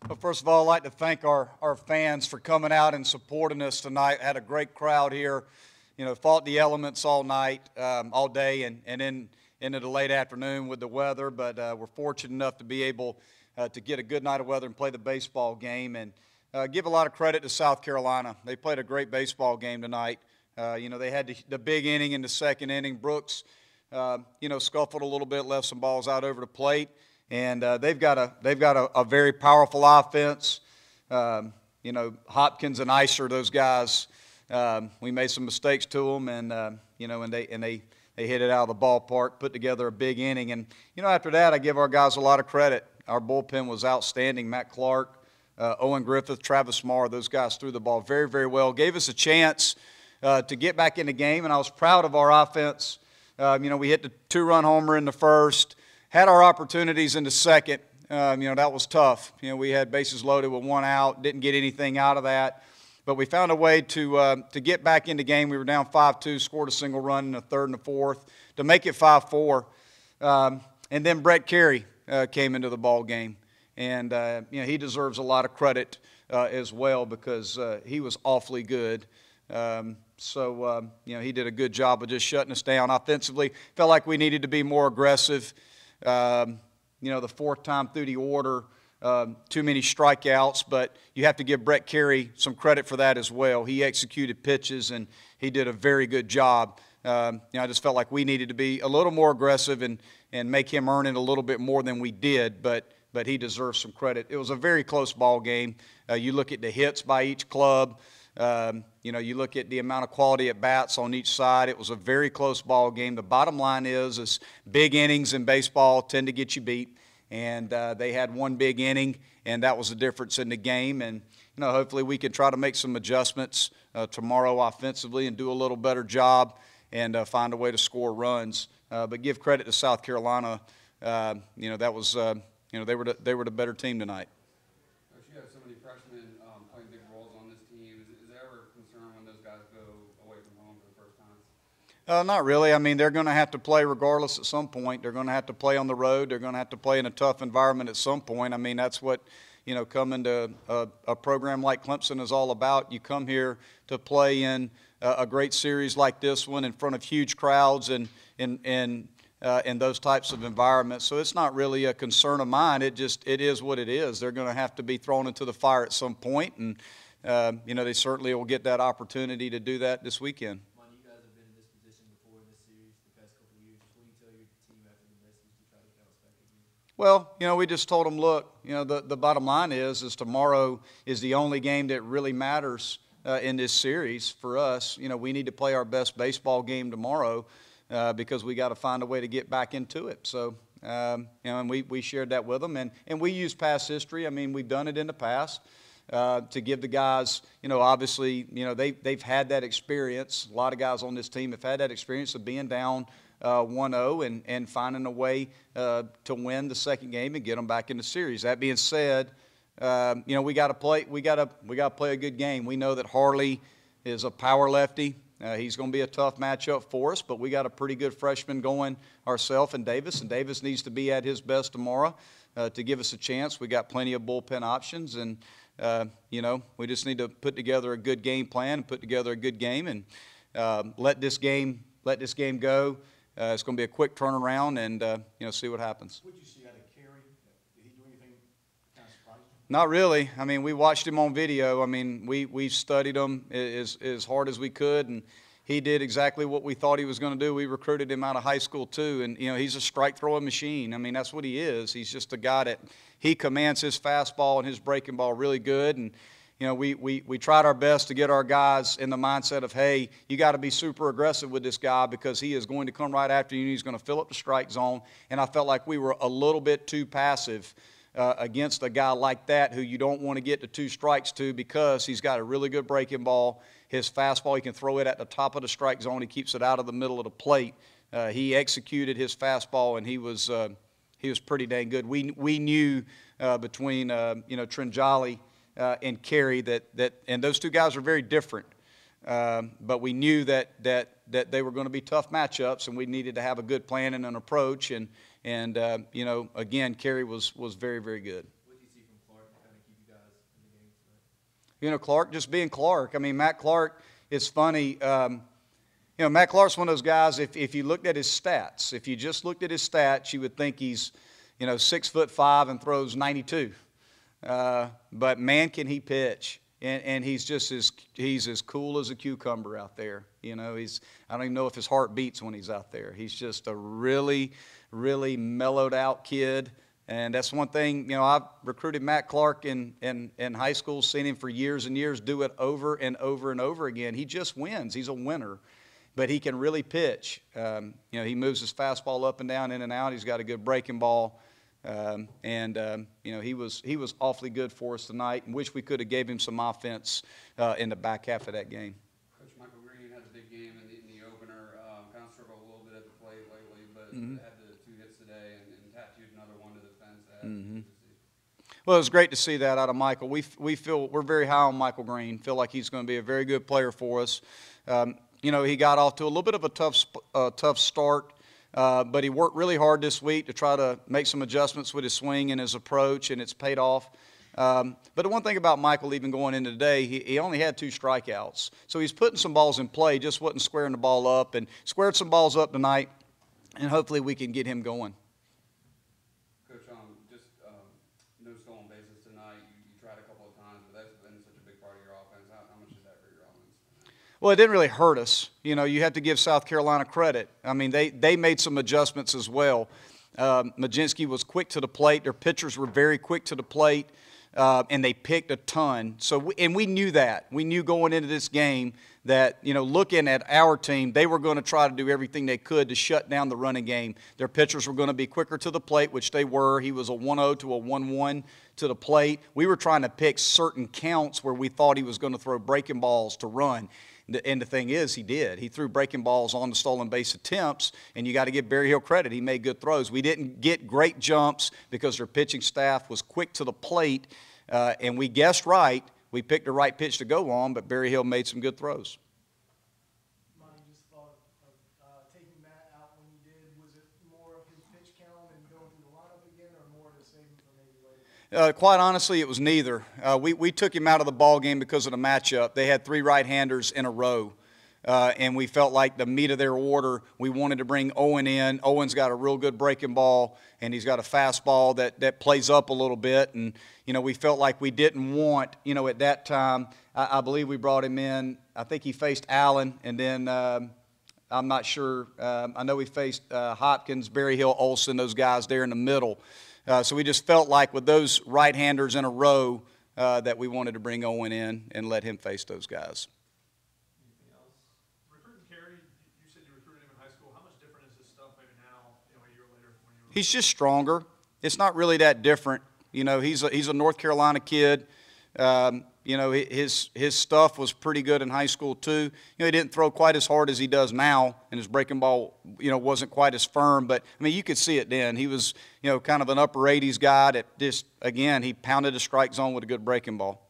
Well, first of all, I'd like to thank our fans for coming out and supporting us tonight. Had a great crowd here. Fought the elements all night, all day, and into the late afternoon with the weather. But we're fortunate enough to be able to get a good night of weather and play the baseball game. And give a lot of credit to South Carolina. They played a great baseball game tonight. They had the big inning in the second inning. Brooks, scuffled a little bit, left some balls out over the plate. And they've got a very powerful offense. Hopkins and Iser, those guys, we made some mistakes to them, and they hit it out of the ballpark, put together a big inning. And after that, I give our guys a lot of credit. Our bullpen was outstanding. Matt Clark, Owen Griffith, Travis Marr, those guys threw the ball very, very well. Gave us a chance to get back in the game, and I was proud of our offense. We hit the 2-run homer in the first. Had our opportunities in the second. That was tough. We had bases loaded with 1 out, didn't get anything out of that. But we found a way to get back in the game. We were down 5-2, scored a single run in the third and the fourth to make it 5-4. And then Brett Carey came into the ball game. And, he deserves a lot of credit as well because he was awfully good. He did a good job of just shutting us down offensively. Felt like we needed to be more aggressive. The fourth time through the order, too many strikeouts, but you have to give Brett Carey some credit for that as well. He executed pitches, and he did a very good job. I just felt like we needed to be a little more aggressive and make him earn it a little bit more than we did, but he deserves some credit. It was a very close ball game. You look at the hits by each club. You look at the amount of quality at bats on each side. It was a very close ball game. The bottom line is big innings in baseball tend to get you beat, and they had one big inning, and that was the difference in the game. And hopefully we can try to make some adjustments tomorrow offensively and do a little better job and find a way to score runs. But give credit to South Carolina. That was they were the better team tonight. You have so many freshmen playing big roles on this team. Is there ever a concern when those guys go away from home for the first time? Not really. I mean, they're going to have to play regardless at some point. They're going to have to play on the road. They're going to have to play in a tough environment at some point. I mean, that's what, coming to a program like Clemson is all about. You come here to play in a great series like this one in front of huge crowds and in those types of environments. So it's not really a concern of mine. It is what it is. They're going to have to be thrown into the fire at some point, and they certainly will get that opportunity to do that this weekend. Monte, you guys have been in this position before in this series the past couple of years. What do you tell your team after the message to try to bounce back again? Well, we just told them, look, the bottom line is tomorrow is the only game that really matters in this series for us. We need to play our best baseball game tomorrow. Because we got to find a way to get back into it. So, and we shared that with them. And we use past history. I mean, we've done it in the past to give the guys, obviously, they've had that experience. A lot of guys on this team have had that experience of being down 1-0 and finding a way to win the second game and get them back in the series. That being said, we got to play a good game. We know that Harley is a power lefty. He's going to be a tough matchup for us, but we got a pretty good freshman going ourselves and Davis needs to be at his best tomorrow to give us a chance. We got plenty of bullpen options, and we just need to put together a good game plan and put together a good game and let this game go. It's going to be a quick turnaround and see what happens. What did you see out of Carey? Did he do anything kind of surprising? Not really. I mean, we watched him on video. I mean, we studied him as hard as we could, and he did exactly what we thought he was going to do. We recruited him out of high school too, and he's a strike-throwing machine. I mean, that's what he is. He's just a guy that he commands his fastball and his breaking ball really good, and we tried our best to get our guys in the mindset of, hey, you got to be super aggressive with this guy because he is going to come right after you, and he's going to fill up the strike zone. And I felt like we were a little bit too passive against a guy like that who you don't want to get to 2 strikes to because he's got a really good breaking ball. His fastball, he can throw it at the top of the strike zone. He keeps it out of the middle of the plate. He executed his fastball, and he was pretty dang good. We knew between Trinjali and Carey that and those two guys are very different. But we knew that they were going to be tough matchups, and we needed to have a good plan and an approach. And again, Carey was very, very good. What did you see from Clark to kind of keep you You know, Clark just being Clark. I mean, Matt Clark is funny. You know, Matt Clark's one of those guys, if you looked at his stats, if you just looked at his stats, you would think he's, you know, 6'5" and throws 92. But man, can he pitch. And he's just he's as cool as a cucumber out there. You know, I don't even know if his heart beats when he's out there. He's just a really, really mellowed out kid. And that's one thing, you know, I've recruited Matt Clark in high school, seen him for years and years do it over and over and over again. He just wins. He's a winner. But he can really pitch. You know, he moves his fastball up and down, in and out. He's got a good breaking ball. You know, he was awfully good for us tonight, and wish we could have gave him some offense in the back half of that game. Coach, Michael Green had a big game in the opener. Kind of struggled a little bit at the plate lately, but had the 2 hits today and tattooed another one to the fence. Well, it was great to see that out of Michael. We feel we're very high on Michael Green. Feel like he's going to be a very good player for us. You know, he got off to a little bit of a tough start, but he worked really hard this week to try to make some adjustments with his swing and his approach, and it's paid off. But the one thing about Michael, even going into today, he only had 2 strikeouts. So he's putting some balls in play, just wasn't squaring the ball up, and squared some balls up tonight, and hopefully we can get him going. Coach, just no stolen bases tonight. You tried a couple of times, but that's been such a big part of your offense. How much is that for your offense? Well, it didn't really hurt us. You know, you have to give South Carolina credit. I mean, they made some adjustments as well. Majinski was quick to the plate. Their pitchers were very quick to the plate, and they picked a ton. So, we knew that. We knew going into this game that, you know, looking at our team, they were going to try to do everything they could to shut down the running game. Their pitchers were going to be quicker to the plate, which they were. He was a 1-0 to a 1-1 to the plate. We were trying to pick certain counts where we thought he was going to throw breaking balls to run. And the thing is, he did. He threw breaking balls on the stolen base attempts, and you got to give Berry Hill credit. He made good throws. We didn't get great jumps because their pitching staff was quick to the plate, and we guessed right. We picked the right pitch to go on, but Berry Hill made some good throws. Monte, just thought of taking Matt out when you did. Was it more of his pitch count and going through the lineup again, or more to save him for maybe later? Quite honestly, it was neither. We took him out of the ball game because of the matchup. They had 3 right-handers in a row, and we felt like the meat of their order, we wanted to bring Owen in. Owen's got a real good breaking ball, and he's got a fastball that plays up a little bit. And, you know, we felt like we didn't want, you know, at that time, I believe we brought him in. I think he faced Allen, and then I'm not sure. I know we faced Hopkins, Berry Hill, Olson, those guys there in the middle. So we just felt like with those right-handers in a row that we wanted to bring Owen in and let him face those guys. Anything else? Recruiting Kerry, you said you recruited him in high school. How much different is his stuff maybe now, you know, a year later from when you were? He's just stronger. It's not really that different. You know, he's a North Carolina kid. You know, his stuff was pretty good in high school too. You know, he didn't throw quite as hard as he does now, and his breaking ball, you know, wasn't quite as firm. But, I mean, you could see it then. He was, you know, kind of an upper 80s guy that just, again, he pounded the strike zone with a good breaking ball.